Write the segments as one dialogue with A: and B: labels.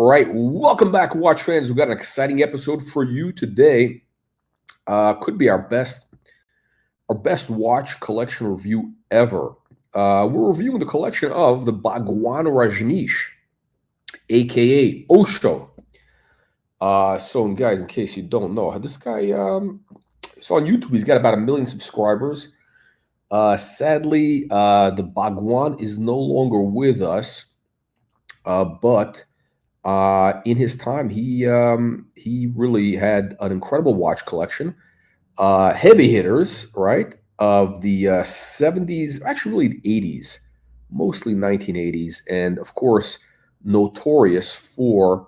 A: All right, welcome back, watch fans. We've got an exciting episode for you today. Could be our best watch collection review ever. We're reviewing the collection of the Baghwan Rajneesh, aka Osho. So, guys, in case you don't know, this guy, so on YouTube, he's got about 1 million subscribers. Sadly, the Baghwan is no longer with us, but in his time, he really had an incredible watch collection. Heavy hitters, right, of the 70s, actually really the 80s, mostly 1980s, and of course, notorious for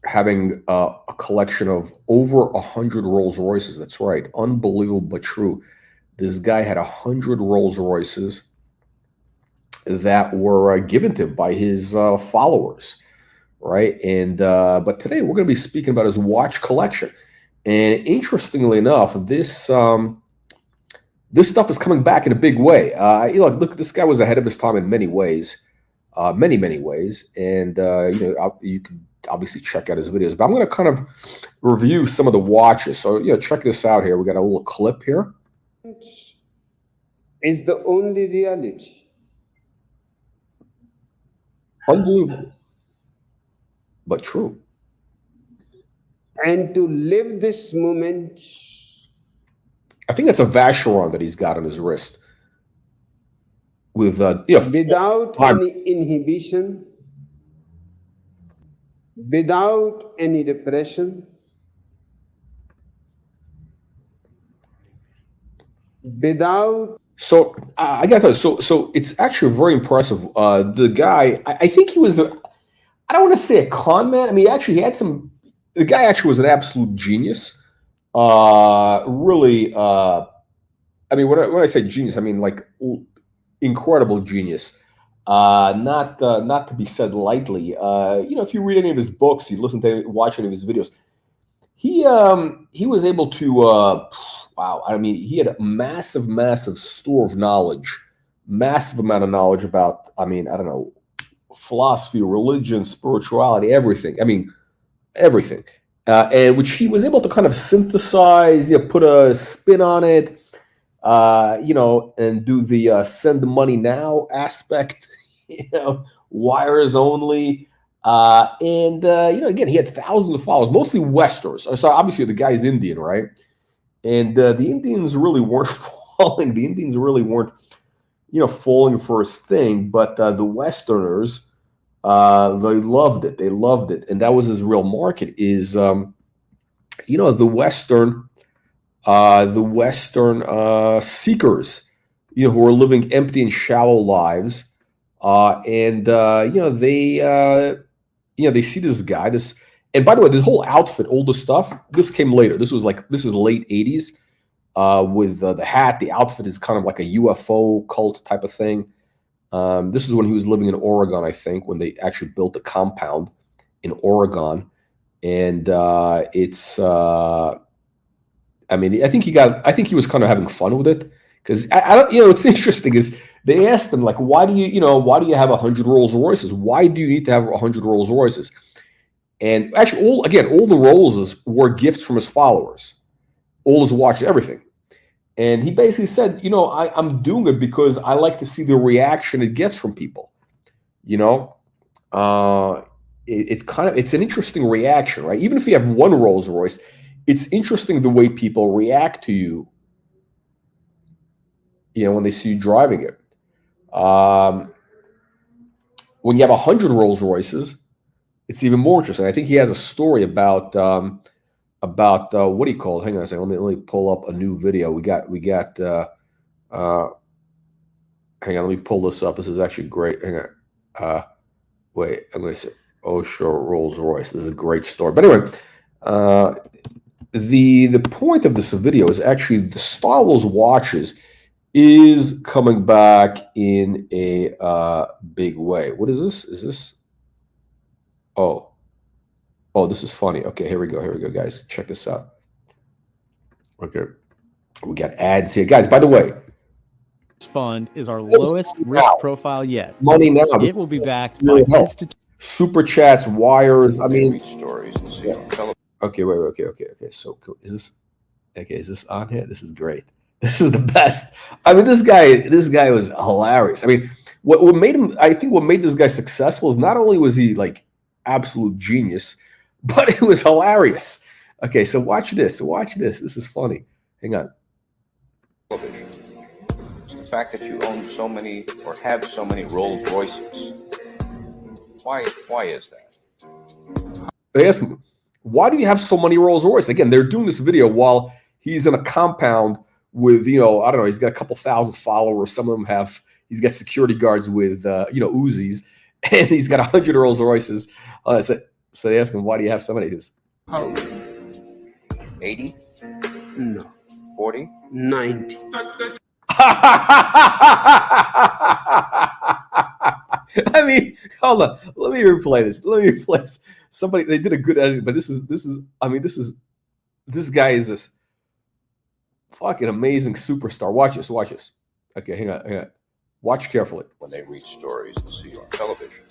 A: having a collection of over 100 Rolls Royces. That's right, unbelievable but true. This guy had 100 Rolls Royces that were given to him by his followers, right? And but today we're going to be speaking about his watch collection. And interestingly enough, this stuff is coming back in a big way. Look, this guy was ahead of his time in many ways, many ways. And you can obviously check out his videos. But I'm going to kind of review some of the watches. So check this out here. We got a little clip here.
B: Is the only reality.
A: Unbelievable, but true.
B: And to live this moment.
A: I think that's a Vacheron that he's got on his wrist. With
B: without any inhibition, without any depression, without.
A: So I got that. So it's actually very impressive. The guy, I think he was, I don't want to say a con man. I mean, actually, he had some. The guy actually was an absolute genius. Really, I mean, when I say genius, I mean like incredible genius. Not to be said lightly. If you read any of his books, you watch any of his videos, he was able to. Wow, I mean, he had a massive store of knowledge, massive amount of knowledge about. I mean, I don't know, philosophy, religion, spirituality, everything. I mean, everything, and which he was able to kind of synthesize, put a spin on it, and do the send the money now aspect, wires only, and again, he had thousands of followers, mostly Westerners. So obviously the guy's Indian, right? And the Indians really weren't falling. The Indians really weren't, falling for his thing, but the Westerners. They loved it. They loved it, and that was his real market. Is the Western seekers, who are living empty and shallow lives, and they see this guy. And by the way, this whole outfit, all the stuff, this came later. This is late 80s, with the hat. The outfit is kind of like a UFO cult type of thing. This is when he was living in Oregon, I think, when they actually built a compound in Oregon. And it's, I think he was kind of having fun with it. Because I don't, what's interesting is they asked him, like, why do you have 100 Rolls Royces? Why do you need to have 100 Rolls Royces? And actually, all the Rollses were gifts from his followers. All his watches, everything. And he basically said, I'm doing it because I like to see the reaction it gets from people. It's an interesting reaction, right? Even if you have one Rolls Royce, it's interesting the way people react to you, when they see you driving it. When you have 100 Rolls Royces, it's even more interesting. I think he has a story about what do you call it? Hang on a second. Let me pull up a new video. We got hang on, let me pull this up. This is actually great. Hang on. Wait, I'm gonna say Osho Rolls Royce. This is a great story. But anyway, the point of this video is actually the Star Wars watches is coming back in a big way. What is this? Is this? Oh, this is funny. Okay, here we go, guys. Check this out. Okay, we got ads here, guys. By the way,
C: fund is our lowest risk profile yet.
A: Money now.
C: It will be backed by institutions.
A: super chats, wires. I mean,
C: stories and see
A: okay, wait, okay. So cool. Is this on here? This is great. This is the best. I mean, this guy was hilarious. I mean, what made him? I think what made this guy successful is not only was he like absolute genius, but it was hilarious. Okay, so watch this. This is funny. Hang on.
C: television. It's the fact that you own so many or have so many Rolls Royces. Why is that?
A: They ask him, why do you have so many Rolls Royce? Again, they're doing this video while he's in a compound with, I don't know, he's got a couple thousand followers. Some of them he's got security guards with, Uzis, and he's got 100 Rolls Royces. So they ask him, why do you have so many? He goes,
B: How?
C: 80?
B: No.
C: 40?
B: 90.
A: I mean, hold on. Let me replay this. Somebody, they did a good edit, but this guy is this fucking amazing superstar. Watch this. Okay, hang on. Watch carefully.
C: When they read stories and see you on television.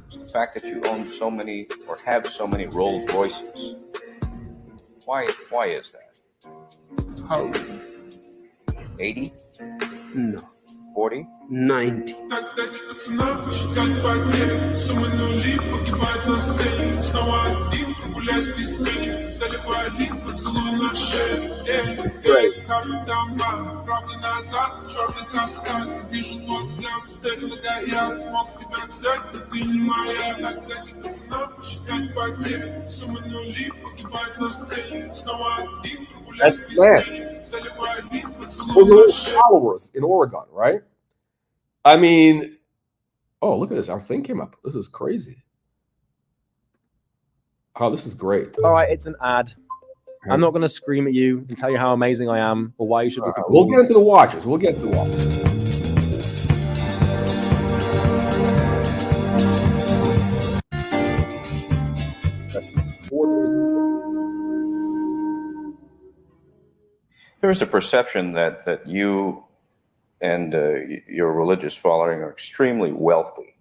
C: It's the fact that you own so many or have so many Rolls Royces. Why is that?
B: How?
C: 80?
B: No.
C: 40?
B: 90.
A: This is great. That's man. Those are followers in Oregon, right? I mean, oh, look at this. Our thing came up. This is crazy. Oh, this is great.
D: All right, it's an ad. I'm not going to scream at you and tell you how amazing I am or why you should look at
A: We'll get into the watches.
C: There is a perception that you and your religious following are extremely wealthy.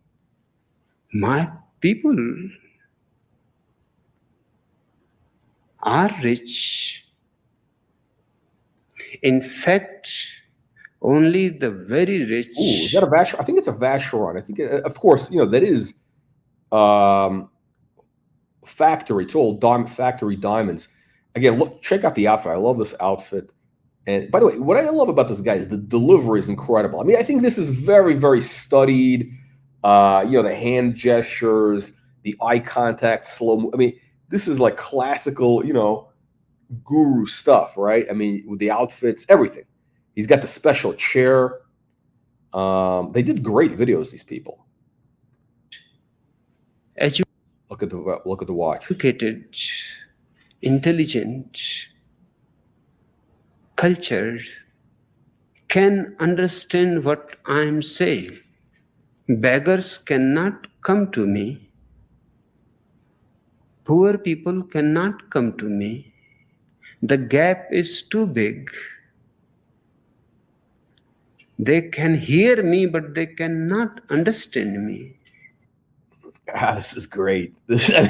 B: My people are rich. In fact, only the very rich.
A: Ooh, is that a Vacheron? I think it's a Vacheron. I think, of course, that is factory. It's all factory diamonds. Again, look, check out the outfit. I love this outfit. And by the way, what I love about this guy is the delivery is incredible. I mean, I think this is very, very studied. The hand gestures, the eye contact, slow. I mean, this is like classical, guru stuff, right? I mean, with the outfits, everything. He's got the special chair. They did great videos, these people. Look at the watch.
B: Educated, intelligent, cultured, can understand what I'm saying. Beggars cannot come to me. Poor people cannot come to me. The gap is too big. They can hear me, but they cannot understand me.
A: This is great. This guy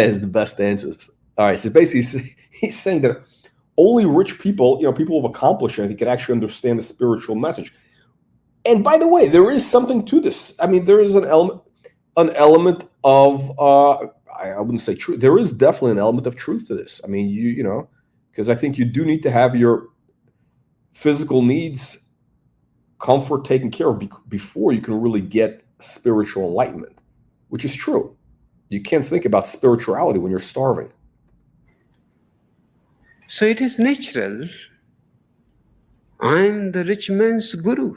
A: has the best answers. All right, so basically he's saying that only rich people, people of accomplishment, I think, can actually understand the spiritual message. And by the way, there is something to this. I mean, there is an element of I wouldn't say truth. There is definitely an element of truth to this. I mean, because I think you do need to have your physical needs, comfort taken care of before you can really get spiritual enlightenment, which is true. You can't think about spirituality when you're starving.
B: So it is natural. I'm the rich man's guru.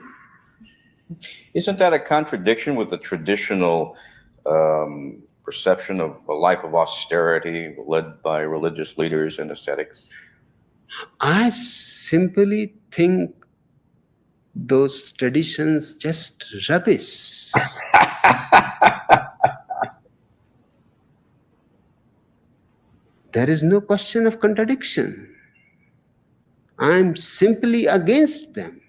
C: Isn't that a contradiction with the traditional perception of a life of austerity led by religious leaders and ascetics?
B: I simply think those traditions just rubbish. There is no question of contradiction. I'm simply against them.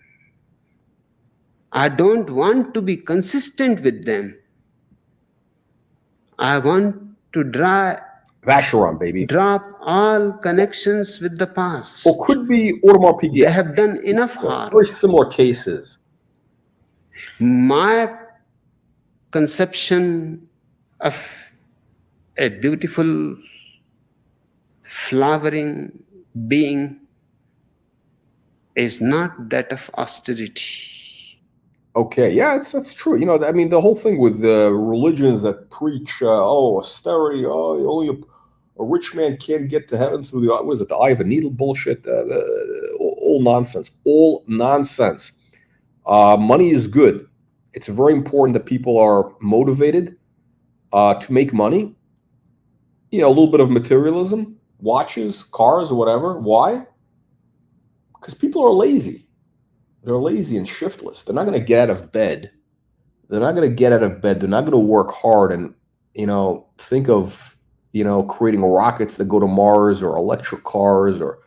B: I don't want to be consistent with them. I want to
A: Vacheron, baby.
B: drop all connections with the past.
A: Or could be Audemars
B: They
A: Piguet.
B: have done enough harm.
A: Very similar cases.
B: My conception of a beautiful, flowering being is not that of austerity.
A: Okay, yeah, that's true. You know, I mean, the whole thing with the religions that preach, austerity, only a rich man can get to heaven through the, what is it, the eye of a needle bullshit, all nonsense, all nonsense. Money is good. It's very important that people are motivated to make money. You know, a little bit of materialism, watches, cars, or whatever. Why? Because people are lazy. They're lazy and shiftless. They're not going to get out of bed. They're not going to get out of bed. They're not going to work hard and, you know, think of, you know, creating rockets that go to Mars or electric cars or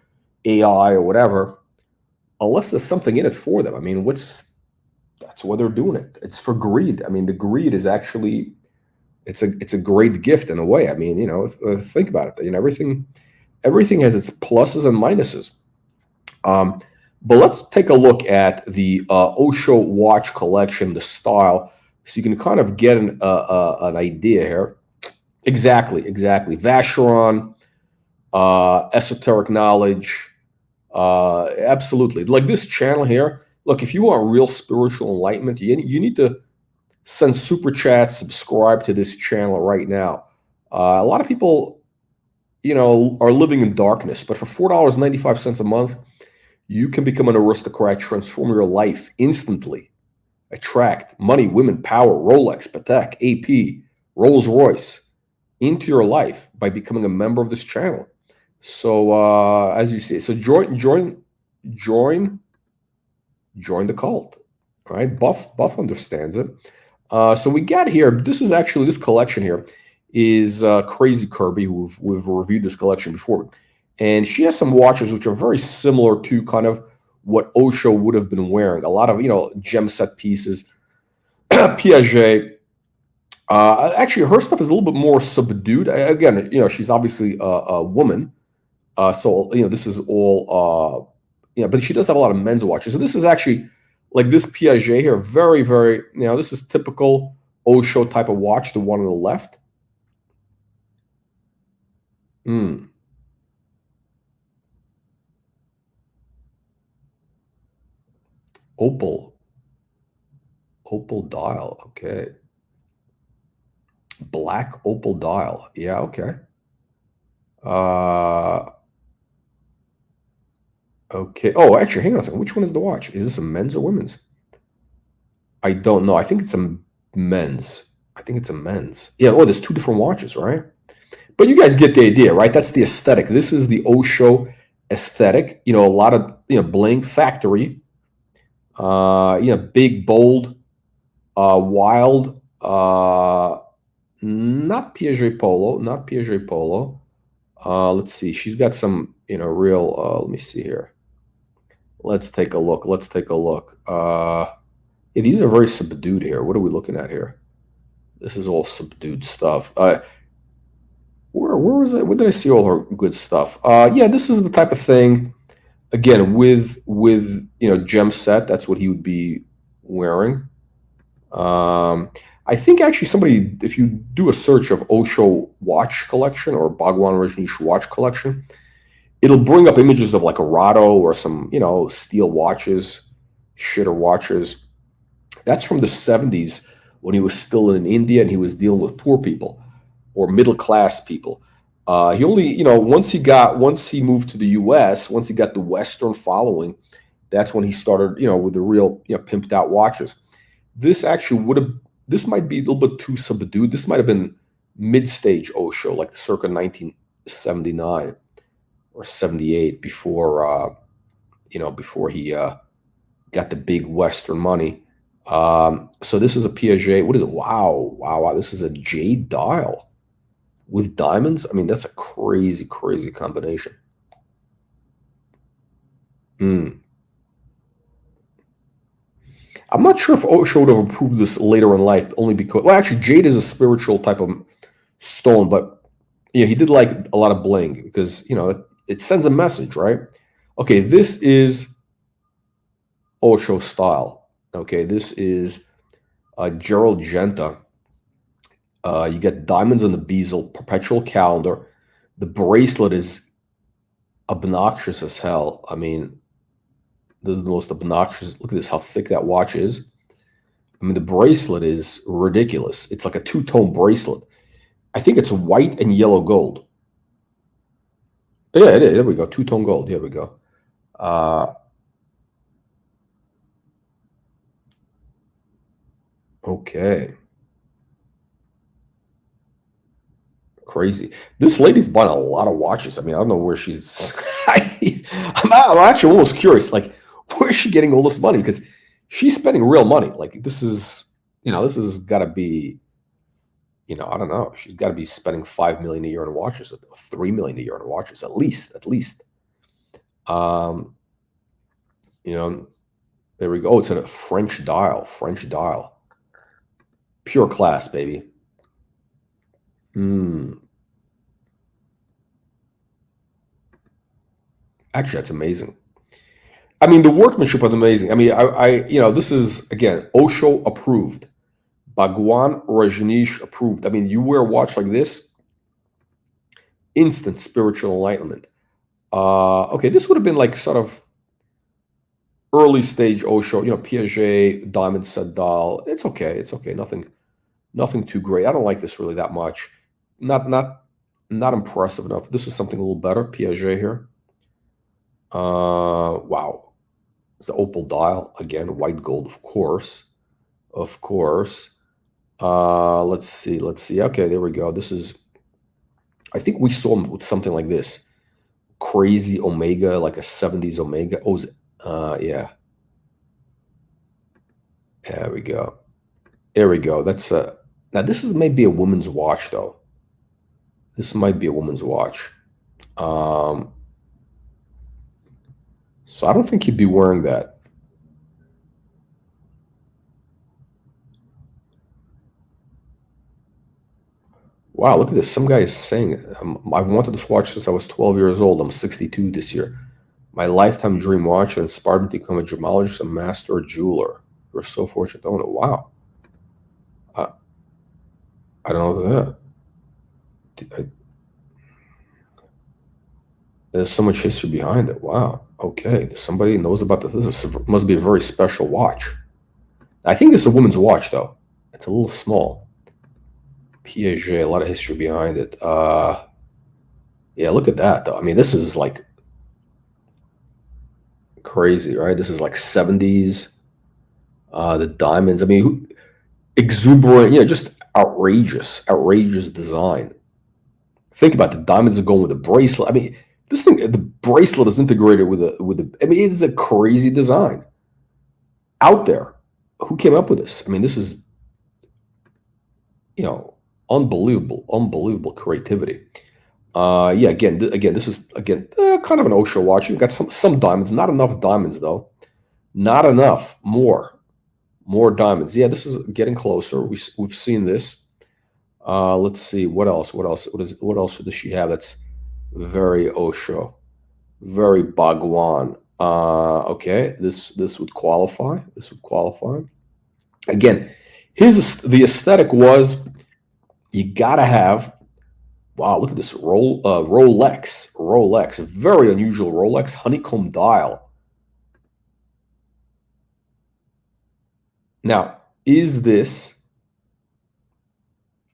A: AI or whatever, unless there's something in it for them. I mean, that's why they're doing it. It's for greed. I mean, the greed is actually, it's a great gift in a way. I mean, you know, think about it. You know, everything has its pluses and minuses. But let's take a look at the Osho watch collection, the style, so you can kind of get an idea here. Exactly. Vacheron, esoteric knowledge, absolutely. Like this channel here, look, if you want real spiritual enlightenment, you need to send super chats, subscribe to this channel right now. A lot of people, you know, are living in darkness, but for $4.95 a month, you can become an aristocrat, transform your life instantly, attract money, women, power, Rolex, Patek, AP, Rolls-Royce into your life by becoming a member of this channel. So as you see, so join the cult. All right, Buff understands it. So we got here. This collection here is Crazy Kirby, who we've reviewed this collection before. And she has some watches which are very similar to kind of what Osho would have been wearing. A lot of, you know, gem set pieces, Piaget. Actually, her stuff is a little bit more subdued. Again, you know, she's obviously a woman. So, you know, this is all, you know, but she does have a lot of men's watches. So this is actually, like this Piaget here, very, very, you know, this is typical Osho type of watch, the one on the left. Opal dial, okay. Black opal dial, yeah, okay. Okay. Oh, actually, hang on a second. Which one is the watch? Is this a men's or women's? I don't know. I think it's a men's. Yeah. Oh, there's two different watches, right? But you guys get the idea, right? That's the aesthetic. This is the Osho aesthetic. You know, a lot of, you know, bling, factory. You know, big, bold, wild. Not Piaget Polo. Let's see. She's got some, you know, real. Let me see here. Let's take a look. Yeah, these are very subdued here. What are we looking at here? This is all subdued stuff. Where was it? Where did I see all her good stuff? Yeah, this is the type of thing. Again, with you know, gem set. That's what he would be wearing. I think actually somebody, if you do a search of Osho watch collection or Baghwan Rajneesh watch collection, it'll bring up images of like a Rado or some, you know, steel watches, shitter watches. That's from the 70s when he was still in India and he was dealing with poor people or middle class people. He only, you know, once he moved to the US, once he got the Western following, that's when he started, you know, with the real, you know, pimped out watches. This actually this might be a little bit too subdued. This might have been mid-stage Osho, like circa 1979 or 78, before you know, before he got the big Western money. So this is a Piaget. What is it? Wow. This is a jade dial with diamonds. I mean, that's a crazy combination. I'm not sure if Osho would have approved this later in life, only because, well, actually, jade is a spiritual type of stone, but yeah, he did like a lot of bling because, you know, it sends a message, right? Okay, this is Osho-style. Okay, this is Gerald Genta. You get diamonds on the bezel, perpetual calendar. The bracelet is obnoxious as hell. I mean, this is the most obnoxious. Look at this, how thick that watch is. I mean, the bracelet is ridiculous. It's like a two-tone bracelet. I think it's white and yellow gold. Yeah, it is. There we go. Two-tone gold. Here we go. Okay. Crazy. This lady's bought a lot of watches. I mean, I don't know where she's. I'm actually almost curious. Like, where is she getting all this money? Because she's spending real money. Like, this is, you know, this has got to be, you know, I don't know. She's got to be spending $5 million a year on watches, $3 million a year on watches, at least. You know, there we go. Oh, it's in a French dial. Pure class, baby. Actually, that's amazing. I mean, the workmanship is amazing. I mean, you know, this is, again, Osho approved. Baghwan, Rajneesh approved. I mean, you wear a watch like this, instant spiritual enlightenment. Okay, this would have been like sort of early stage Osho, you know, Piaget, diamond set dial. It's okay. Nothing too great. I don't like this really that much. Not impressive enough. This is something a little better. Piaget here. Wow. It's the opal dial again, white gold, of course. Let's see. Okay, there we go. This is, I think we saw him with something like this. Crazy Omega, like a 70s Omega. Oh, yeah. There we go. That's now this is maybe a woman's watch though. This might be a woman's watch. So I don't think he'd be wearing that. Wow, look at this. Some guy is saying, I've wanted this watch since I was 12 years old. I'm 62 this year. My lifetime dream watch inspired me to become a gemologist, a master jeweler. We're so fortunate to own it. Wow. I don't know that. There's so much history behind it. Wow. Okay. Somebody knows about this. This must be a very special watch. I think this is a woman's watch, though. It's a little small. Piaget, a lot of history behind it. Yeah, look at that, though. I mean, this is like crazy, right? This is like 70s. The diamonds. I mean, exuberant, just outrageous design. Think about the diamonds are going with the bracelet. I mean, this thing, the bracelet is integrated with the. I mean, it is a crazy design. Out there, who came up with this? I mean, this is, unbelievable creativity. Yeah, again, this is kind of an Osho watch. You've got some diamonds, not enough diamonds though, not enough. More diamonds. Yeah, this is getting closer. We've seen this. Let's see what else. What else does she have? That's very Osho, very Baghwan. Okay, this would qualify. Again, the aesthetic was you gotta have. Wow, look at this Rolex, very unusual Rolex honeycomb dial. Now, is this?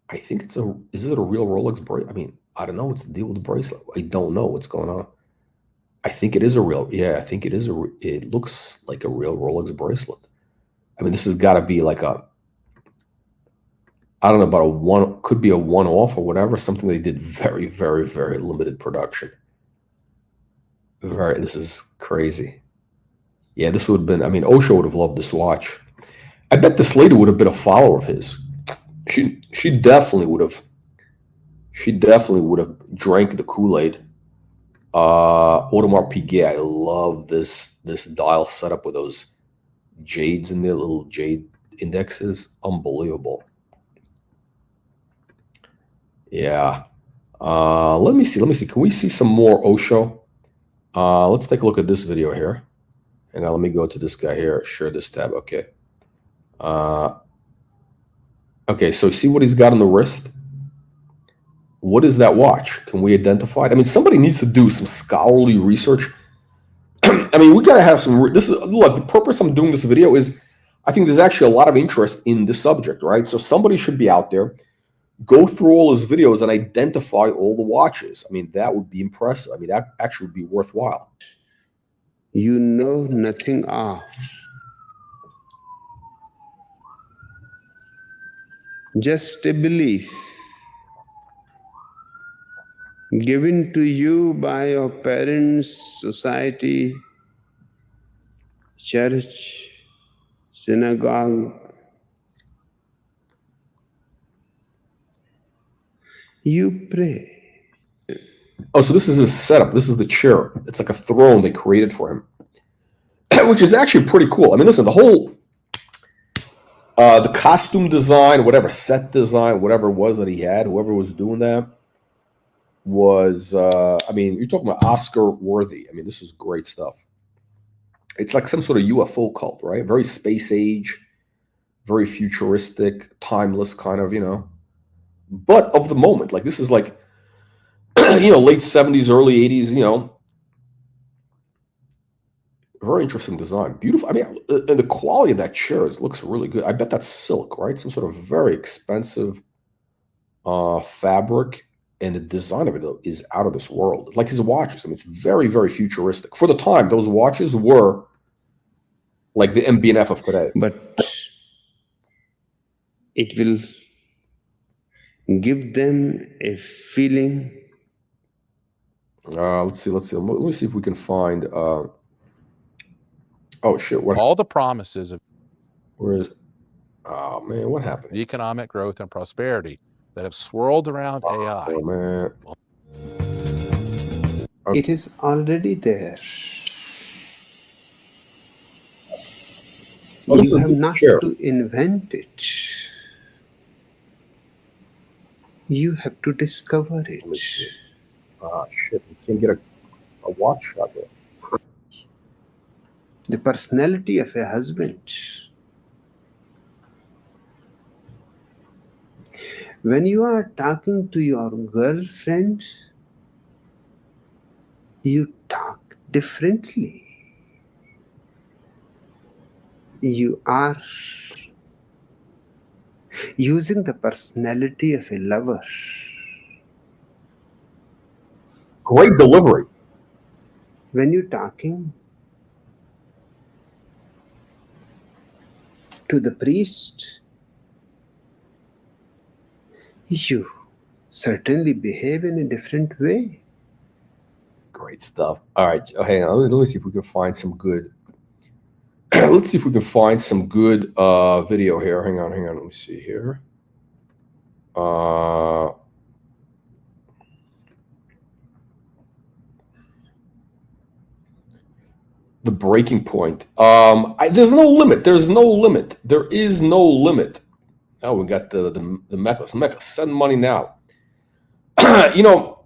A: I think is it a real Rolex bracelet? I mean, I don't know what's the deal with the bracelet. I don't know what's going on. I think it is a real. Yeah, I think it is it looks like a real Rolex bracelet. I mean, this has got to be like a. I don't know about could be a one-off or whatever. Something they did very, very, very limited production. This is crazy. Yeah, this would have been. I mean, Osho would have loved this watch. I bet this lady would have been a follower of his. She definitely would have. She definitely would have drank the Kool-Aid. Audemars Piguet. I love this dial setup with those jades in there, little jade indexes. Unbelievable. Yeah. Let me see. Can we see some more Osho? Let's take a look at this video here. Hang on, let me go to this guy here. Share this tab. Okay. Okay, so see what he's got on the wrist? What is that watch? Can we identify it? I mean, somebody needs to do some scholarly research. I mean, we gotta have some. This is look. The purpose I'm doing this video is, I think there's actually a lot of interest in this subject, right? So somebody should be out there, go through all his videos and identify all the watches. I mean, that would be impressive. I mean, that actually would be worthwhile.
B: You know nothing of. Just a belief given to you by your parents, society, church, synagogue. You pray.
A: Oh, so this is his setup. This is the chair. It's like a throne they created for him, which is actually pretty cool. I mean, listen, the whole, the costume design, whatever set design, whatever it was that he had, whoever was doing that was, I mean, you're talking about Oscar worthy. I mean, this is great stuff. It's like some sort of UFO cult, right? Very space age, very futuristic, timeless kind of, you know, but of the moment. Like this is like, you know, late 70s, early 80s, you know, very interesting design. Beautiful. I mean, and the quality of that chair looks really good. I bet that's silk, right? Some sort of very expensive fabric. And the design of it is out of this world. Like his watches. I mean, it's very, very futuristic. For the time, those watches were like the MB&F of today.
B: But it will give them a feeling.
A: Let's see. Let me see if we can find. Oh shit! What?
E: All the promises of
A: Where is? Oh man, what happened?
E: economic growth and prosperity that have swirled around AI.
A: Oh man.
B: It is already there.
A: Oh,
B: You have not to invent it. You have to discover it.
A: Ah shit! We can't get a watch shot there.
B: The personality of a husband. When you are talking to your girlfriend, you talk differently. You are using the personality of a lover.
A: Great delivery.
B: When you're talking to the priest, you certainly behave in a different way.
A: Great stuff. All right, hang on. Let me see if we can find some good. Let's see if we can find some good video here. Hang on. Let me see here. The breaking point. There's no limit. There is no limit. Oh, we got the necklace. Send money now. You know,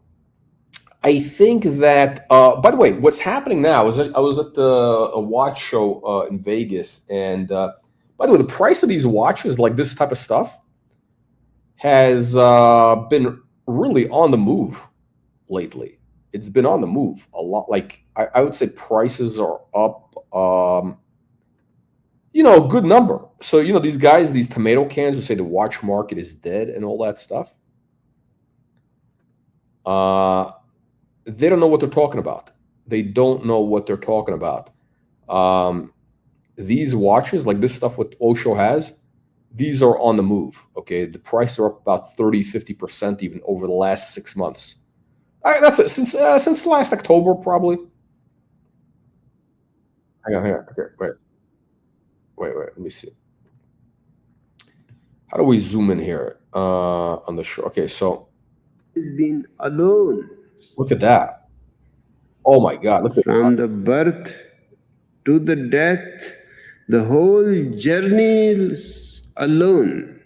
A: I think that. By the way, what's happening now is I was at a watch show in Vegas, and by the way, the price of these watches, like this type of stuff, has been really on the move lately. It's been on the move a lot. Like I would say, prices are up. You know, a good number. So, you know, these guys, these tomato cans who say the watch market is dead and all that stuff, they don't know what they're talking about. They don't know what they're talking about. These watches, like this stuff what Osho has, these are on the move, okay? The prices are up about 30, 50% even over the last 6 months. That's it, since last October, probably. Hang on. Okay, wait, let me see. How do we zoom in here on the show? Okay, so
B: He's been alone
A: look at that. Oh my God, look at
B: from the birth to the death, The whole journey is alone.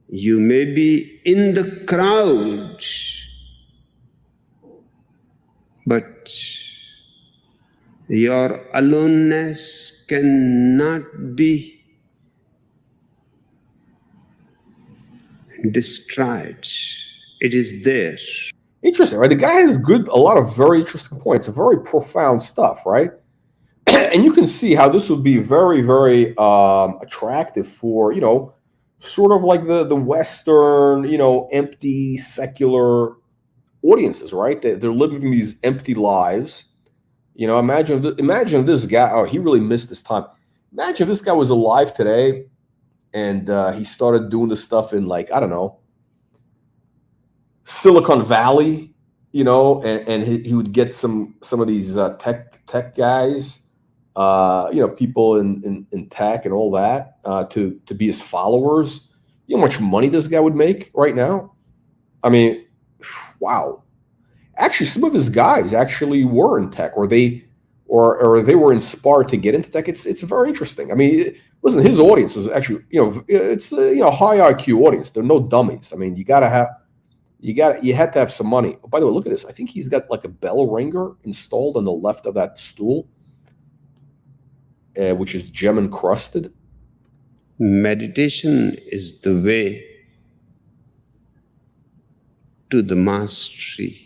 B: You may be in the crowd, but your aloneness cannot be destroyed. It is there.
A: Interesting, right? The guy has a lot of very interesting points, very profound stuff, right? And you can see how this would be very, very attractive for, sort of like the Western, empty secular audiences, right? They're living these empty lives. Imagine this guy. Oh, he really missed this time. Imagine if this guy was alive today, and he started doing this stuff in, like, I don't know, Silicon Valley, and he would get some of these tech guys, people in tech and all that, to be his followers. You know how much money this guy would make right now? I mean, wow. Actually, some of his guys actually were in tech, or they were inspired to get into tech. It's very interesting. I mean, listen, his audience is actually, it's a high IQ audience. They're no dummies. I mean, you had to have some money. Oh, by the way, look at this. I think he's got like a bell ringer installed on the left of that stool, which is gem encrusted.
B: Meditation is the way to the mastery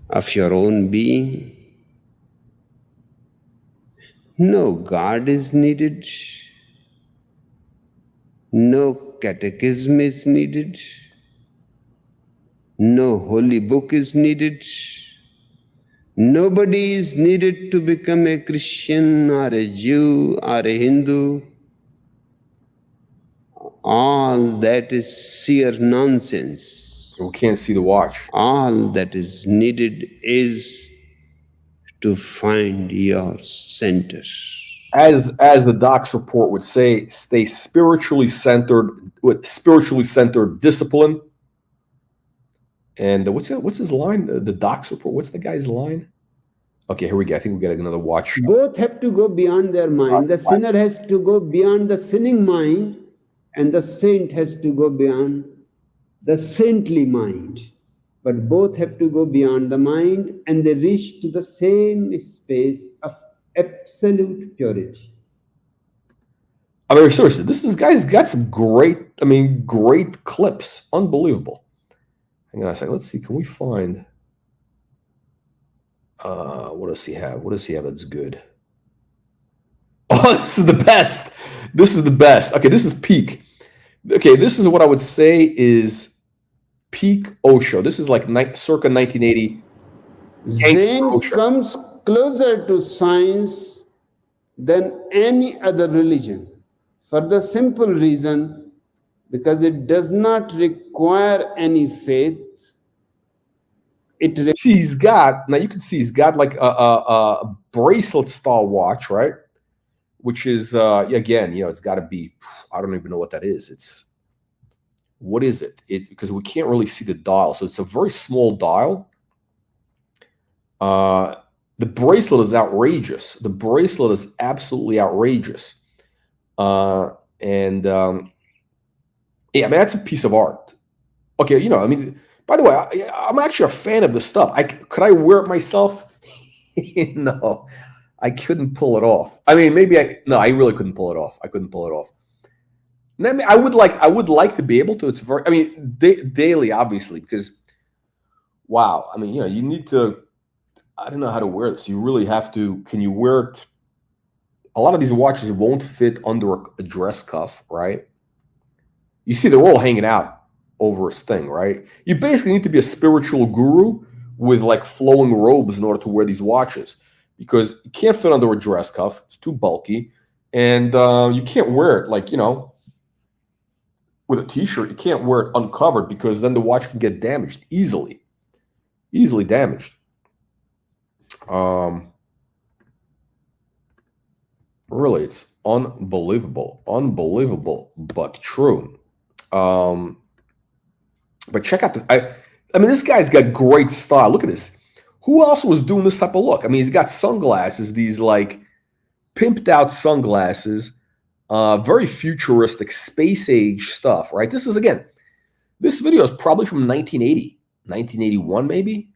B: of your own being. No God is needed. No catechism is needed. No holy book is needed. Nobody is needed to become a Christian or a Jew or a Hindu. All that is sheer nonsense.
A: We can't see the watch.
B: All that is needed is to find your center.
A: As the doc's report would say, stay spiritually centered with spiritually centered discipline. And what's his line? The doc's report. What's the guy's line? Okay, here we go. I think we got another watch.
B: Both have to go beyond their mind. The sinner has to go beyond the sinning mind, and the saint has to go beyond the saintly mind. But both have to go beyond the mind, and they reach to the same space of absolute purity.
A: I mean, seriously, this guy's got some great clips. Unbelievable. Hang on a second. Let's see. Can we find? What does he have? What does he have that's good? Oh, this is the best. This is the best. Okay, this is peak. Okay, this is what I would say is peak Osho. This is like circa 1980.
B: Zen comes closer to science than any other religion, for the simple reason because it does not require any faith.
A: See, he's got, now you can see he's got like a bracelet style watch, right? Which is, again, it's got to be, I don't even know what that is. What is it? It's because we can't really see the dial. So it's a very small dial. The bracelet is outrageous. The bracelet is absolutely outrageous. Yeah, I mean, that's a piece of art. Okay, by the way, I'm actually a fan of this stuff. Could I wear it myself? No, I couldn't pull it off. I mean, I really couldn't pull it off. I couldn't pull it off. I would like to be able to. It's very, daily, obviously, because, wow. I mean, you need to, I don't know how to wear this. You really have to, can you wear it? A lot of these watches won't fit under a dress cuff, right? You see, they're all hanging out over his thing, right? You basically need to be a spiritual guru with like flowing robes in order to wear these watches, because you can't fit under a dress cuff. It's too bulky. And you can't wear it like, with a t-shirt. You can't wear it uncovered, because then the watch can get damaged easily damaged. Really, it's unbelievable, but true. But check out this. I mean, this guy's got great style. Look at this. Who else was doing this type of look? I mean, he's got sunglasses, these like pimped out sunglasses, very futuristic, space age stuff, right? This is, again, this video is probably from 1980, 1981 maybe?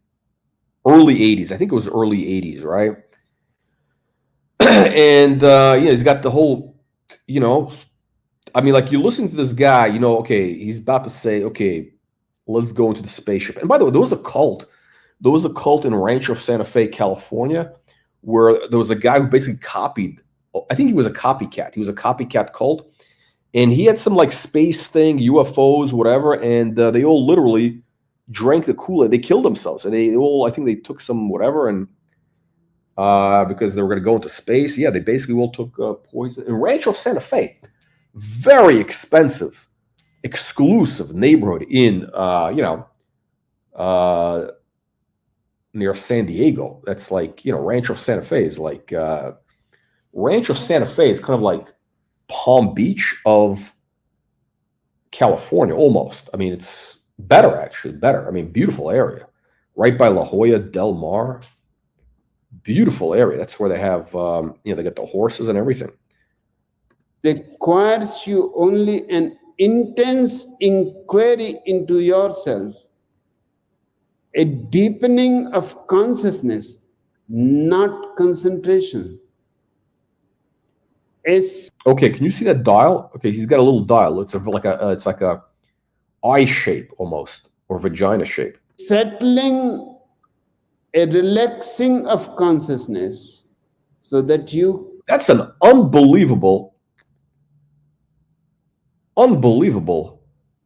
A: Early 80s. I think it was early 80s, right? And, he's got the whole, I mean, like, you listen to this guy, okay, he's about to say, okay, let's go into the spaceship. And by the way, there was a cult. There was a cult in Rancho Santa Fe, California, where there was a guy who basically copied, I think he was a copycat. He was a copycat cult. And he had some like space thing, UFOs, whatever. And they all literally drank the Kool-Aid. They killed themselves. And they all, I think they took some whatever. And because they were going to go into space. Yeah, they basically all took poison. In Rancho Santa Fe, very expensive, exclusive neighborhood in, near San Diego. That's like, Rancho Santa Fe is like, Rancho Santa Fe is kind of like Palm Beach of California, almost. I mean, it's better, actually, better. I mean, beautiful area. Right by La Jolla Del Mar. Beautiful area. That's where they have, they got the horses and everything.
B: Requires you only an intense inquiry into yourself, a deepening of consciousness, not concentration.
A: Okay, can you see that dial? Okay, he's got a little dial. It's like a eye shape almost, or vagina shape.
B: Settling, a relaxing of consciousness, so that you.
A: That's an unbelievable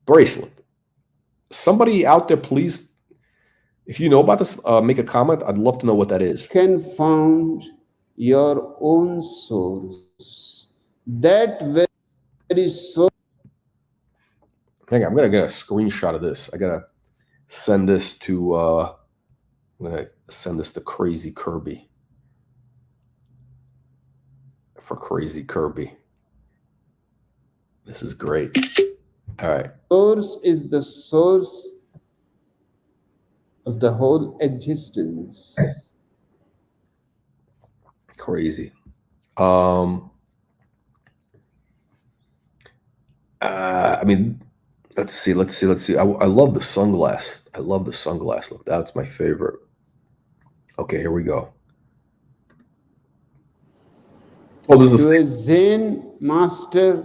A: bracelet. Somebody out there, please, if you know about this, make a comment. I'd love to know what that is.
B: Can found your own source. That very source.
A: Hang on, I'm gonna get a screenshot of this. I gotta send this to. I'm gonna send this to Crazy Kirby. For Crazy Kirby. This is great. All right.
B: Source is the source of the whole existence.
A: Crazy. I mean, let's see. I love the sunglass. I love the sunglass look. That's my favorite. Okay, here we go. Oh, this is
B: to a Zen master,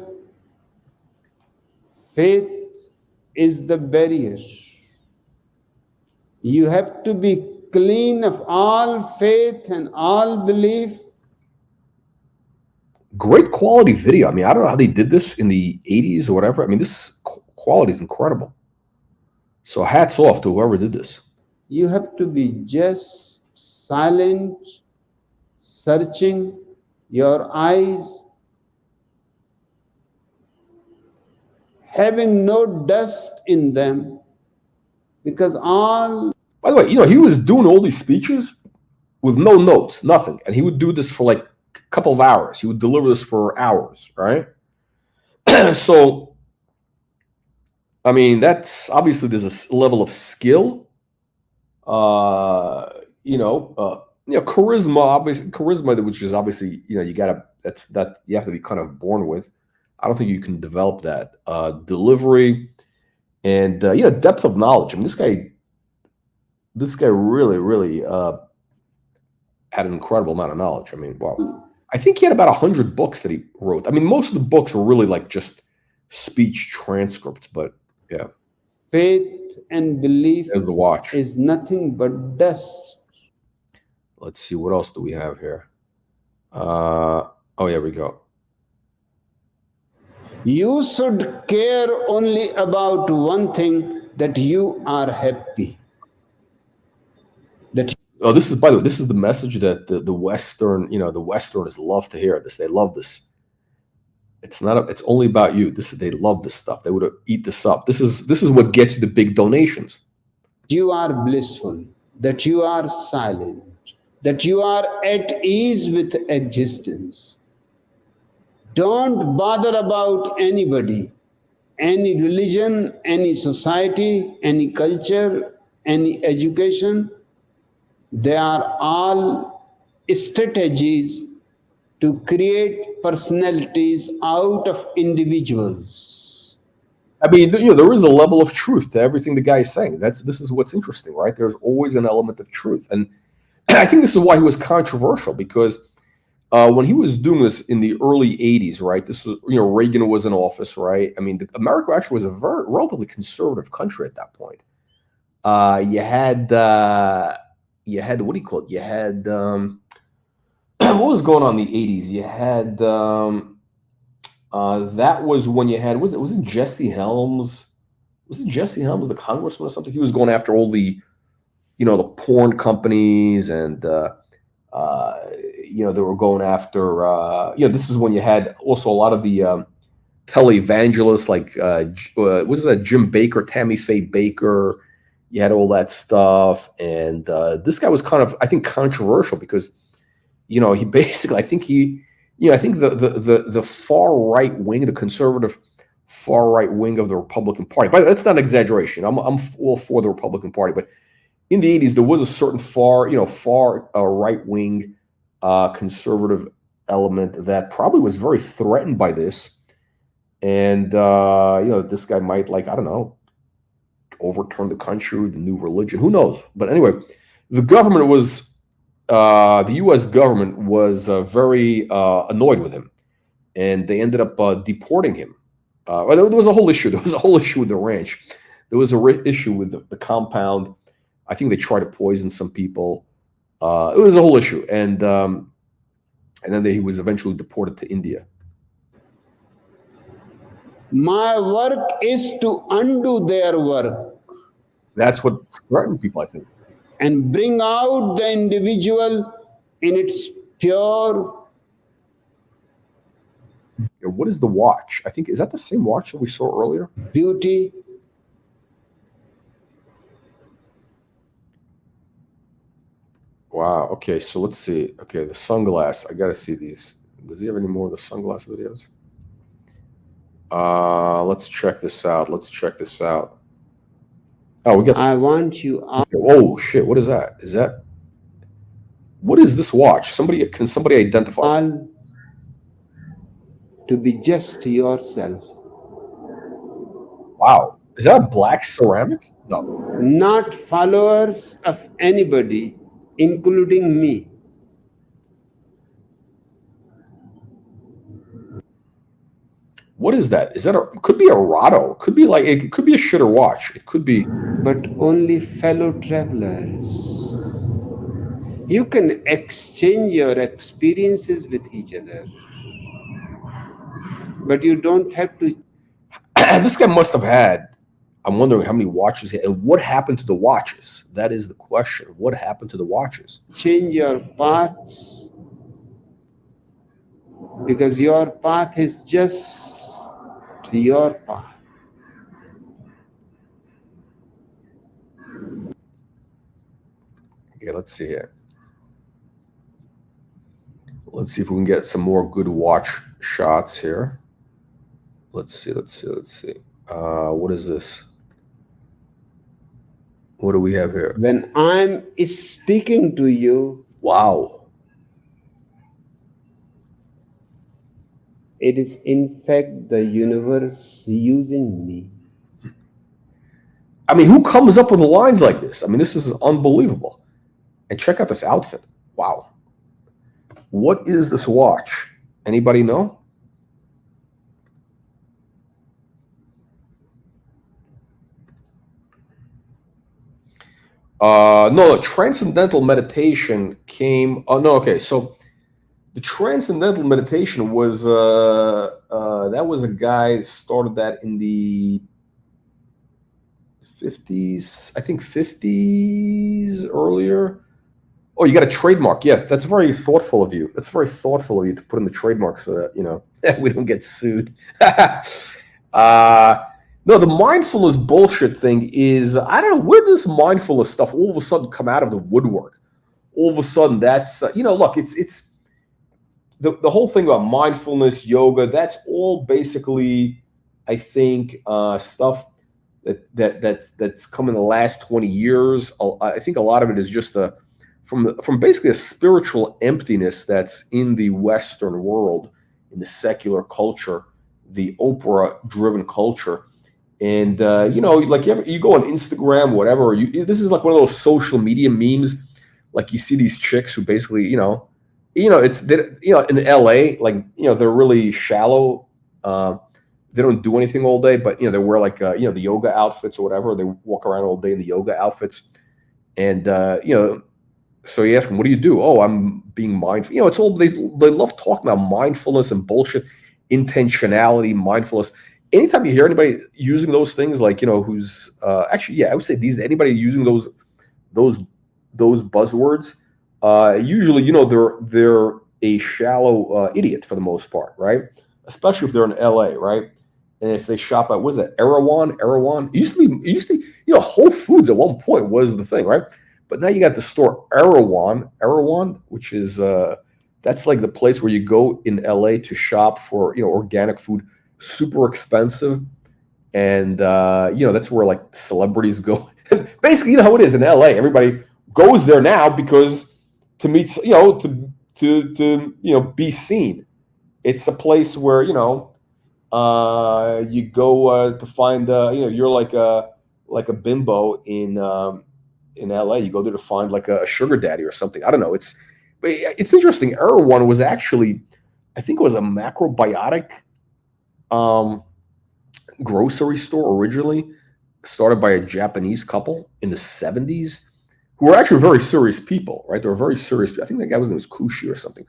B: faith is the barrier. You have to be clean of all faith and all belief.
A: Great quality video. I mean, I don't know how they did this in the 80s or whatever. I mean, this quality is incredible. So hats off to whoever did this.
B: You have to be just silent, searching your eyes, having no dust in them, because all.
A: By the way, he was doing all these speeches with no notes, nothing. And he would do this for like a couple of hours. He would deliver this for hours, right? So, I mean, that's obviously there's a level of skill. Charisma, obviously, which is obviously, you have to be kind of born with. I don't think you can develop that. Delivery and, depth of knowledge. I mean, this guy really, really had an incredible amount of knowledge. I mean, wow. I think he had about 100 books that he wrote. I mean, most of the books were really like just speech transcripts, but yeah.
B: Faith and belief
A: There's the watch.
B: Is nothing but dust.
A: Let's see, what else do we have here? Oh, here we go.
B: You should care only about one thing, that you are happy.
A: Oh, this is, by the way, this is the message that the Western, the Westerners love to hear this. They love this. It's only about you. They love this stuff. They would eat this up. This is what gets you the big donations.
B: You are blissful, that you are silent, that you are at ease with existence. Don't bother about anybody, any religion, any society, any culture, any education. They are all strategies to create personalities out of individuals.
A: I mean, there is a level of truth to everything the guy is saying. This is what's interesting, right? There's always an element of truth, and I think this is why he was controversial, because when he was doing this in the early '80s, right? This was, Reagan was in office, right? I mean, America actually was a very relatively conservative country at that point. You had what do you call it? You had what was going on in the '80s? You had that was when you had was it Jesse Helms? Was it Jesse Helms, the congressman or something? He was going after all the the porn companies, and they were going after this is when you had also a lot of the televangelists like was that Jim Baker, Tammy Faye Baker. You had all that stuff, and this guy was kind of, I think, controversial because he basically, I think the far right wing, the conservative far right wing of the Republican Party, but that's not an exaggeration. I'm all for the Republican Party, but in the '80s there was a certain far right wing conservative element that probably was very threatened by this, and this guy might, like, I don't know, overturn the country, the new religion, who knows? But anyway, the government was the U.S. government was very annoyed with him, and they ended up deporting him. There was a whole issue. There was a whole issue with the ranch. There was a issue with the compound. I think they tried to poison some people. It was a whole issue, and then he was eventually deported to India.
B: My work is to undo their work.
A: That's what threatened people, I think.
B: And bring out the individual in its pure.
A: What is the watch? I think, is that the same watch that we saw earlier?
B: Beauty.
A: Wow. Okay, so let's see. Okay, the sunglass. I gotta see these. Does he have any more of the sunglass videos? Let's check this out. Oh, we got some.
B: I want you.
A: Okay. Oh shit! What is that? What is this watch? Can somebody identify?
B: All to be just yourself.
A: Wow. Is that a black ceramic? No.
B: Not followers of anybody, including me.
A: What is that? Is that could be a Rado. Could be it could be a shitter watch. It could be.
B: But only fellow travelers. You can exchange your experiences with each other, but you don't have to.
A: This guy must have had, I'm wondering how many watches he had, and what happened to the watches? That is the question. What happened to the watches?
B: Change your paths, because your path is just your path.
A: Okay, let's see here. Let's see if we can get some more good watch shots here. Let's see. What is this? What do we have here?
B: When I'm speaking to you,
A: wow.
B: It is in fact the universe using me.
A: I mean, who comes up with lines like this? I mean, this is unbelievable. And check out this outfit. Wow. What is this watch? Anybody know? No, transcendental meditation came. Oh, no, okay. So the transcendental meditation was that was a guy that started that in the 50s, I think 50s earlier. Oh, you got a trademark. Yeah, that's very thoughtful of you. That's very thoughtful of you to put in the trademark so that, we don't get sued. No, the mindfulness bullshit thing is, I don't know, where does this mindfulness stuff all of a sudden come out of the woodwork? All of a sudden that's, look, it's the whole thing about mindfulness, yoga, that's all basically, I think, stuff that's come in the last 20 years. I think a lot of it is just from basically a spiritual emptiness that's in the Western world, in the secular culture, the Oprah-driven culture. And like you go on Instagram, whatever. This is like one of those social media memes. Like you see these chicks who basically, it's in LA, like they're really shallow. They don't do anything all day, but they wear like the yoga outfits or whatever. They walk around all day in the yoga outfits, and so you ask them, what do you do? Oh, I'm being mindful. It's all they love talking about mindfulness and bullshit, intentionality, mindfulness. Anytime you hear anybody using those things, like who's actually, yeah, I would say anybody using those buzzwords, usually they're a shallow idiot for the most part, right? Especially if they're in LA, right? And if they shop at, what is it, Erewhon? It used to be, Whole Foods at one point was the thing, right? But now you got the store Erewhon, which is that's like the place where you go in LA to shop for organic food, super expensive, and that's where like celebrities go. Basically, how it is in LA. Everybody goes there now because to meet, to be seen. It's a place where you go to find you're like a bimbo in LA. You go there to find like a sugar daddy or something. I don't know. It's interesting. Erewhon was actually, I think it was a macrobiotic grocery store originally, started by a Japanese couple in the 70s who were actually very serious people, right? They were very serious. I think that guy was name was Kushi or something.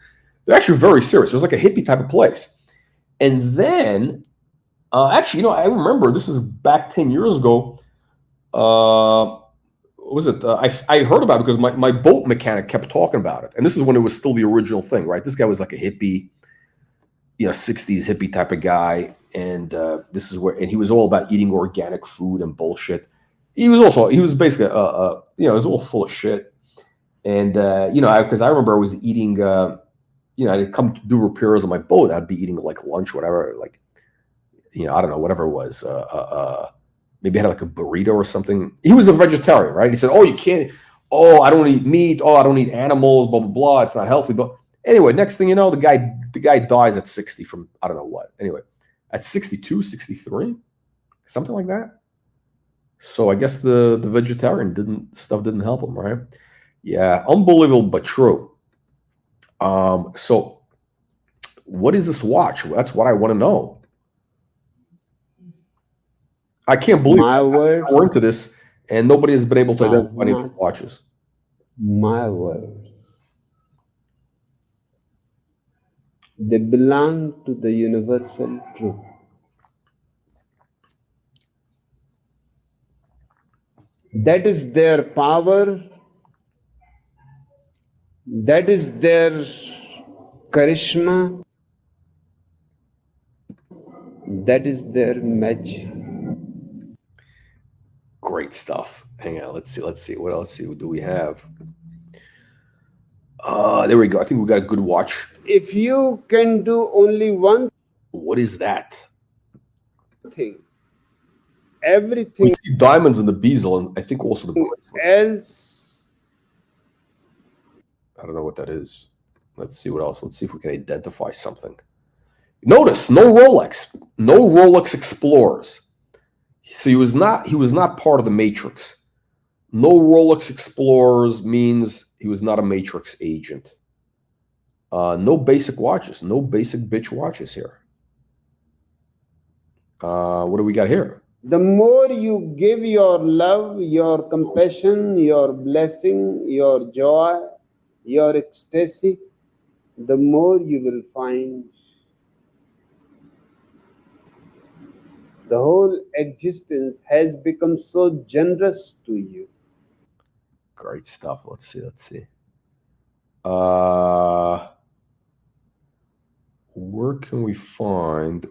A: They're actually very serious. It was like a hippie type of place. And then, actually, I remember this is back 10 years ago. What was it? I heard about it because my boat mechanic kept talking about it. And this is when it was still the original thing, right? This guy was like a hippie, 60s hippie type of guy. And this is where, and he was all about eating organic food and bullshit. He was basically, he was all full of shit. And, because I remember I was eating, I'd come to do repairs on my boat. I'd be eating like lunch, whatever, like, I don't know, whatever it was. Maybe I had like a burrito or something. He was a vegetarian, right? He said, oh, you can't, I don't eat meat. Oh, I don't eat animals, blah, blah, blah. It's not healthy. But anyway, next thing you know, the guy dies at 60 from, I don't know what. Anyway, at 62, 63, something like that. So I guess the vegetarian stuff didn't help him, right? Yeah, unbelievable, but true. So what is this watch? That's what I want to know. I can't believe we're into this and nobody has been able to identify any of these watches.
B: My words. They belong to the universal truth. That is their power. That is their charisma. That is their magic.
A: Great stuff. Hang on. Let's see. What else do we have? There we go. I think we got a good watch.
B: If you can do only one
A: What is that?
B: thing, everything
A: We see diamonds in the bezel, and I think also the bracelet.
B: else.
A: I don't know what that is. Let's see what else. Let's see if we can identify something. Notice no Rolex. No Rolex Explorers. So he was not part of the Matrix. No Rolex Explorers means he was not a Matrix agent. No basic watches. No basic bitch watches here. What do we got here?
B: The more you give your love, your compassion, your blessing, your joy, your ecstasy, the more you will find the whole existence has become so generous to you.
A: Great stuff. Let's see. Where can we find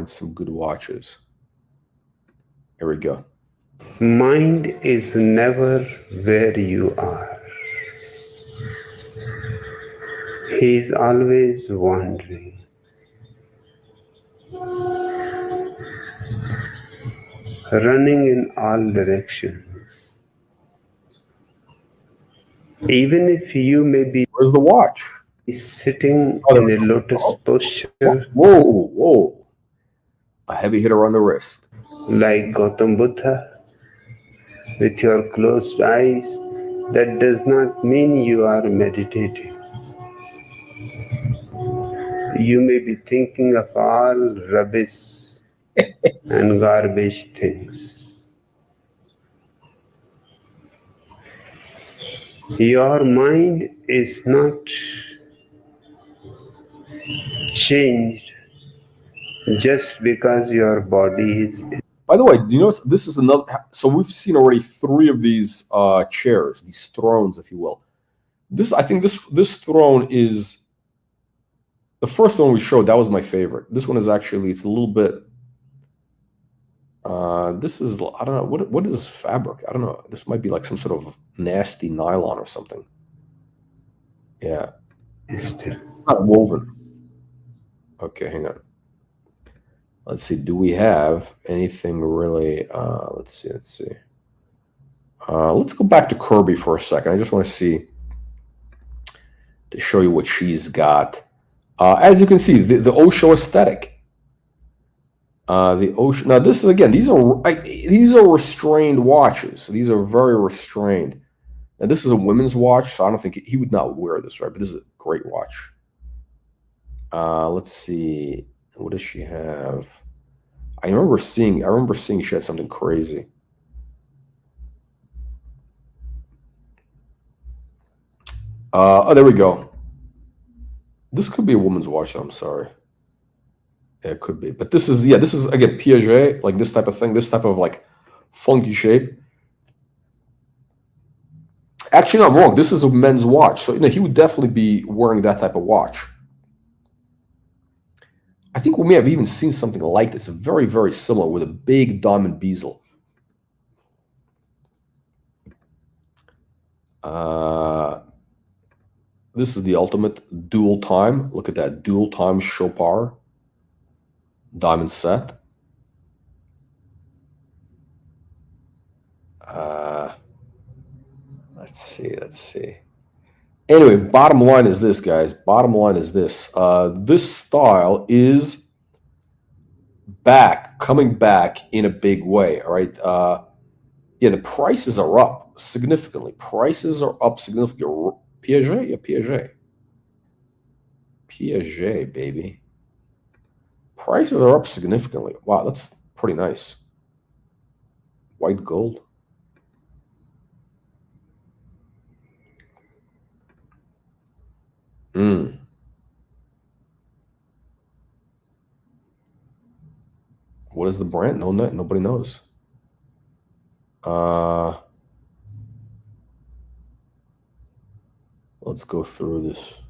A: some good watches? Here we go.
B: Mind is never where you are. He is always wandering. Running in all directions. Even if you may be
A: Where's the watch?
B: sitting
A: Oh, there
B: in
A: we
B: a
A: go.
B: lotus
A: Oh,
B: posture
A: whoa, whoa. A heavy hitter on the wrist.
B: like Gautam Buddha with your closed eyes, that does not mean you are meditating. You may be thinking of all rubbish and garbage things. Your mind is not changed just because your body is.
A: By the way, you know, this is another. So we've seen already 3 of these chairs, these thrones, if you will. I think this throne is the first one we showed. That was my favorite. This one is actually, it's a little bit. This is, I don't know what is this fabric. I don't know. This might be like some sort of nasty nylon or something. Yeah, it's not woven. Okay, hang on. Let's see. Do we have anything really? Let's see. Let's go back to Kirby for a second. I just want to see, to show you what she's got. As you can see, the Osho aesthetic. The Osho. Now, this is, again, these are restrained watches. These are very restrained. Now, this is a women's watch, so I don't think he would not wear this, right? But this is a great watch. Let's see. What does she have? I remember seeing she had something crazy. Oh, there we go. This could be a woman's watch. I'm sorry. Yeah, it could be. But this is again Piaget, like this type of thing, this type of like funky shape. Actually, no, I'm wrong. This is a men's watch. So he would definitely be wearing that type of watch. I think we may have even seen something like this, very, very similar, with a big diamond bezel. This is the ultimate dual time. Look at that, dual time Chopard diamond set. Let's see. Anyway, bottom line is this, guys. Bottom line is this. This style is coming back in a big way, all right? Yeah, the prices are up significantly. Piaget? Yeah, Piaget. Piaget, baby. Prices are up significantly. Wow, that's pretty nice. White gold. What is the brand? No, nobody knows. Let's go through this.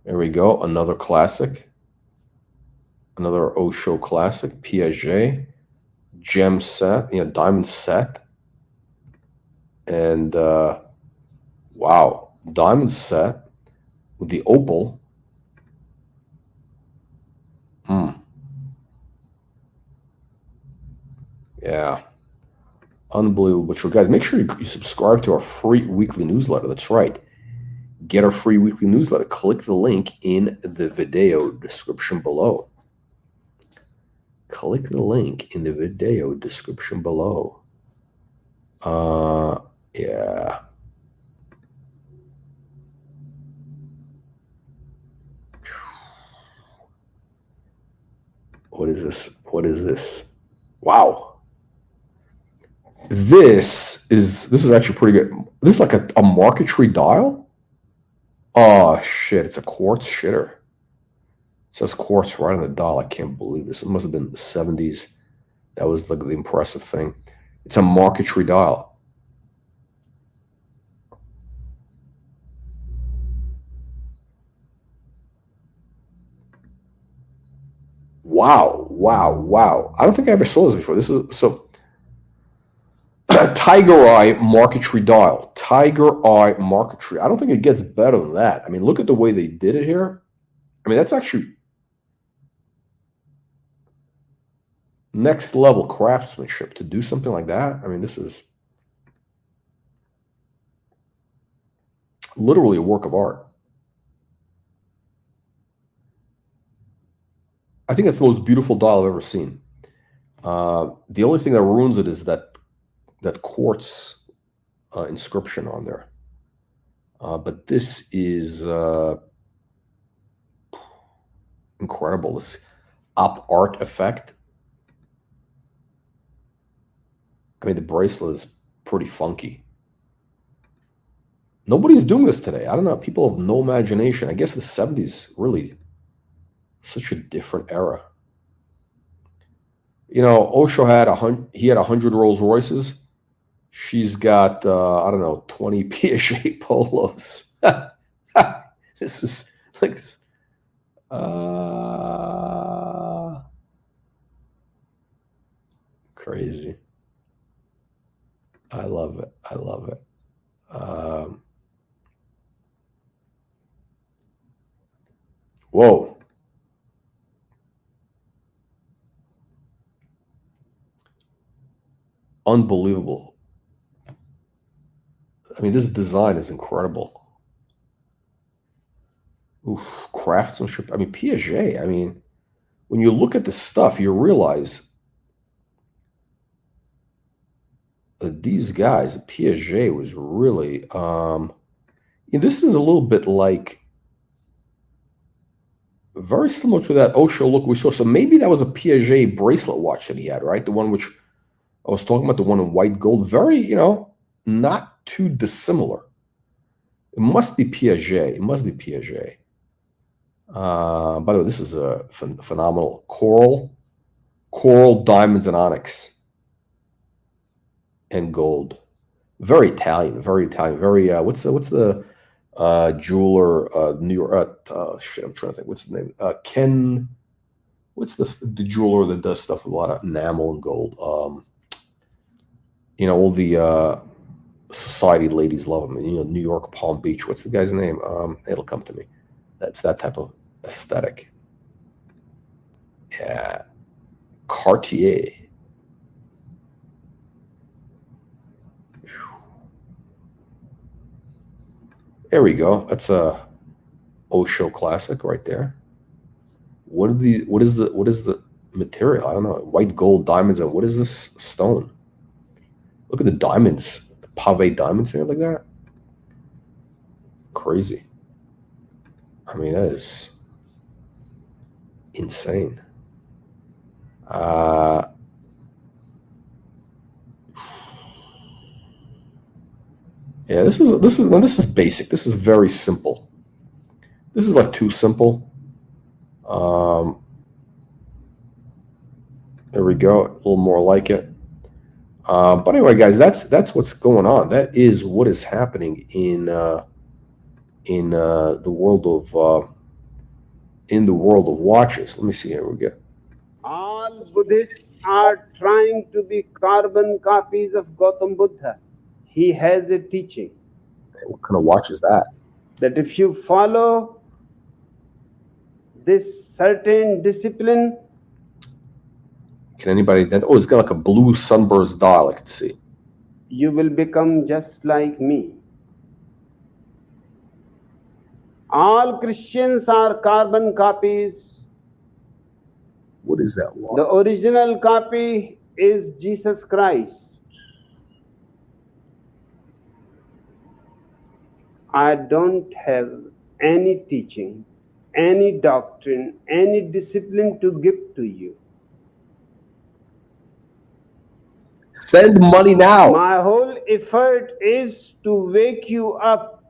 A: There we go. Another classic. Another Osho classic. Piaget. Gem set. Diamond set. And wow. Diamond set with the opal. Yeah. Unbelievable. But guys, make sure you subscribe to our free weekly newsletter. That's right. Get our free weekly newsletter. Click the link in the video description below. Click the link in the video description below. Yeah. What is this? Wow. This is actually pretty good. This is like a marquetry dial. Oh shit! It's a quartz shitter. It says quartz right on the dial. I can't believe this. It must have been the 70s. That was the impressive thing. It's a marquetry dial. Wow. I don't think I ever saw this before. This is so. Tiger Eye marquetry dial. Tiger Eye marquetry. I don't think it gets better than that. I mean, look at the way they did it here. I mean, that's actually next level craftsmanship to do something like that. I mean, this is literally a work of art. I think that's the most beautiful dial I've ever seen. The only thing that ruins it is that quartz inscription on there. But this is incredible. This op art effect. I mean, the bracelet is pretty funky. Nobody's doing this today. I don't know. People have no imagination. I guess the 70s really such a different era. You know, Osho had 100 Rolls Royces. She's got I don't know, 20 Piaget polos. This is like crazy. I love it. I love it. Whoa. Unbelievable. I mean, this design is incredible. Oof, craftsmanship. I mean, Piaget. I mean, when you look at the stuff, you realize that these guys, Piaget was really. This is a little bit like very similar to that Osho look we saw. So maybe that was a Piaget bracelet watch that he had, right? The one which I was talking about, the one in white gold. Very, not too dissimilar. It must be Piaget. It must be Piaget. By the way, this is a phenomenal coral, diamonds, and onyx, and gold. Very Italian. Very Italian. Very what's the jeweler? New York. Shit, I'm trying to think. What's the name? Ken. What's the jeweler that does stuff with a lot of enamel and gold? All the society ladies love him. New York, Palm Beach. What's the guy's name? It'll come to me. That's that type of aesthetic. Yeah. Cartier. There we go. That's a Osho classic right there. What is the material? I don't know. White gold, diamonds, and what is this stone? Look at the diamonds, the pave diamonds here like that. Crazy. I mean, that is insane. Yeah, this is basic. This is very simple. This is like too simple. There we go. A little more like it. But anyway, guys, that's what's going on. That is what is happening in the world of watches. Let me see here. We get
B: all Buddhists are trying to be carbon copies of Gautam Buddha. He has a teaching.
A: What kind of watch is that?
B: That if you follow this certain discipline.
A: Can anybody then? Oh, it's got like a blue sunburst dial. I can see.
B: You will become just like me. All Christians are carbon copies.
A: What is that watch?
B: The original copy is Jesus Christ. I don't have any teaching, any doctrine, any discipline to give to you.
A: Send money now.
B: My whole effort is to wake you up.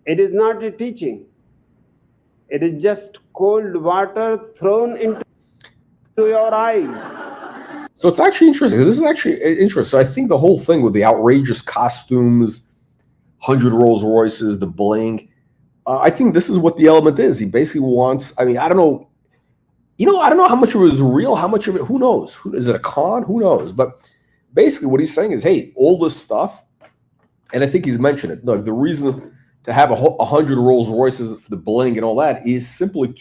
B: It is not a teaching. It is just cold water thrown into your eyes.
A: So it's actually interesting. This is actually interesting. So I think the whole thing with the outrageous costumes, 100 Rolls Royces, the bling, I think this is what the element is. He basically wants, I mean, I don't know. I don't know how much of it is real, how much of it, who knows? Is it a con? Who knows? But basically what he's saying is, hey, all this stuff, and I think he's mentioned it. Look, the reason to have 100 Rolls Royces for the bling and all that is simply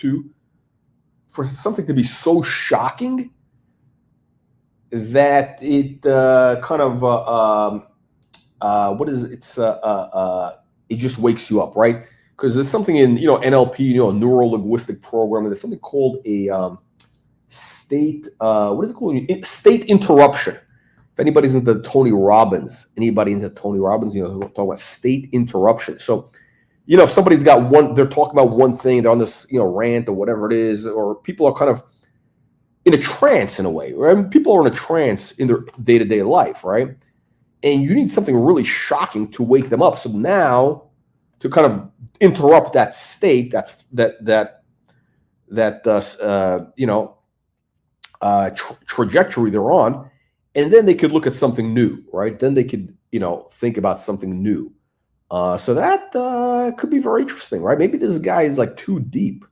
A: for something to be so shocking that it kind of, what is it? It's it just wakes you up, right? Because there's something in, you know, NLP, you know, neuro-linguistic programming. There's something called a state, what is it called? State interruption. If anybody's into Tony Robbins, you know, talking about state interruption. So, you know, if somebody's got they're talking about one thing, they're on this, you know, rant or whatever it is, or people are kind of in a trance in a way, right? I mean, people are in a trance in their day-to-day life, right? And you need something really shocking to wake them up. So now, to kind of interrupt that state, trajectory they're on, and then they could look at something new, right? Then they could, you know, think about something new. So that could be very interesting, right? Maybe this guy is like too deep,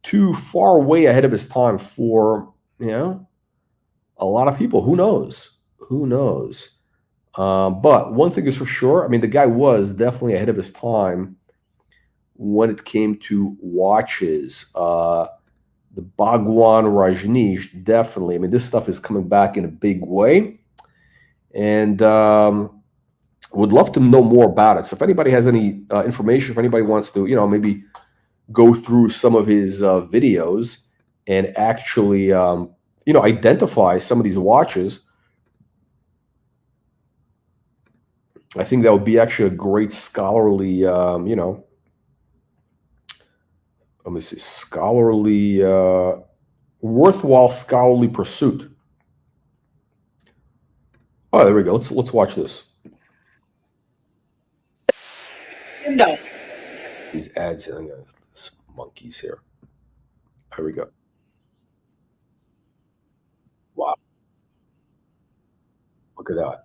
A: too far away ahead of his time for, you know, a lot of people. Who knows? Who knows? But one thing is for sure, I mean, the guy was definitely ahead of his time when it came to watches. The Baghwan Rajneesh, definitely. I mean, this stuff is coming back in a big way. And would love to know more about it. So if anybody has any information, if anybody wants to, you know, maybe go through some of his videos and actually, you know, identify some of these watches, I think that would be actually a great scholarly, you know, let me see, scholarly, worthwhile scholarly pursuit. Oh, there we go. Let's watch this.
F: No.
A: These ads, these monkeys here. Here we go. Wow. Look at that.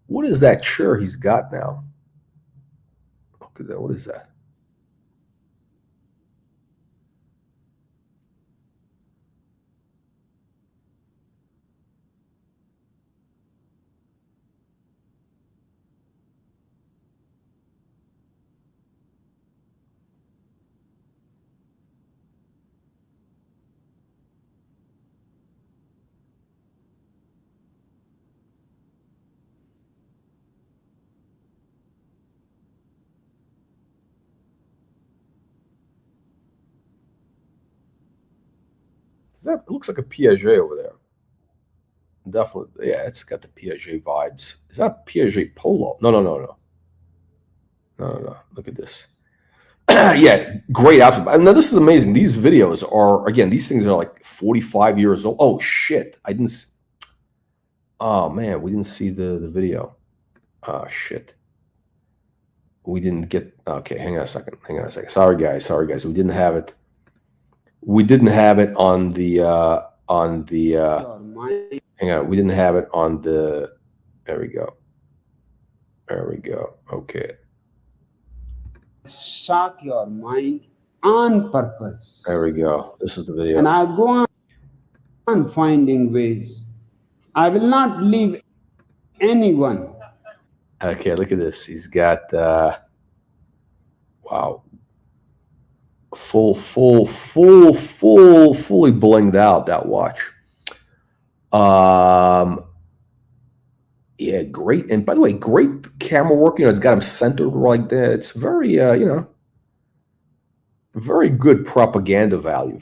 A: What is that chair he's got now? Look at that. What is that? It looks like a Piaget over there. Definitely, yeah, it's got the Piaget vibes. Is that a Piaget Polo? No. Look at this. Yeah, great outfit. Now this is amazing. These videos are, again, these things are like 45 years old. Oh shit, I didn't. Oh man, we didn't see the video. Oh shit. We didn't get. Okay, hang on a second. Sorry guys. We didn't have it. We didn't have it on the hang on, we didn't have it on the, there we go. Okay.
B: Shock your mind on purpose.
A: There we go. This is the video.
B: And I go on finding ways. I will not leave anyone.
A: Okay, look at this. He's got wow. Fully blinged out, that watch. Yeah, great. And by the way, great camera work. You know, it's got him centered like that. It's very, you know, very good propaganda value.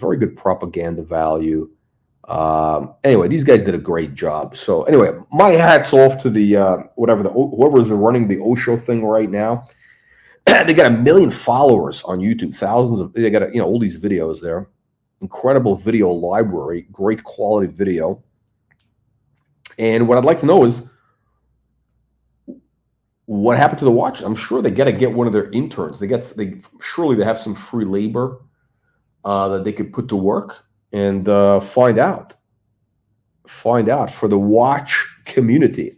A: Anyway, these guys did a great job. So anyway, my hat's off to the whoever's running the Osho thing right now. They got 1 million followers on YouTube, thousands of, they got, all these videos there. Incredible video library, great quality video. And what I'd like to know is what happened to the watch. I'm sure they got to get one of their interns. Surely they have some free labor that they could put to work and find out for the watch community.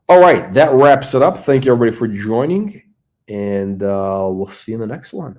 A: All right, that wraps it up. Thank you everybody for joining, and we'll see you in the next one.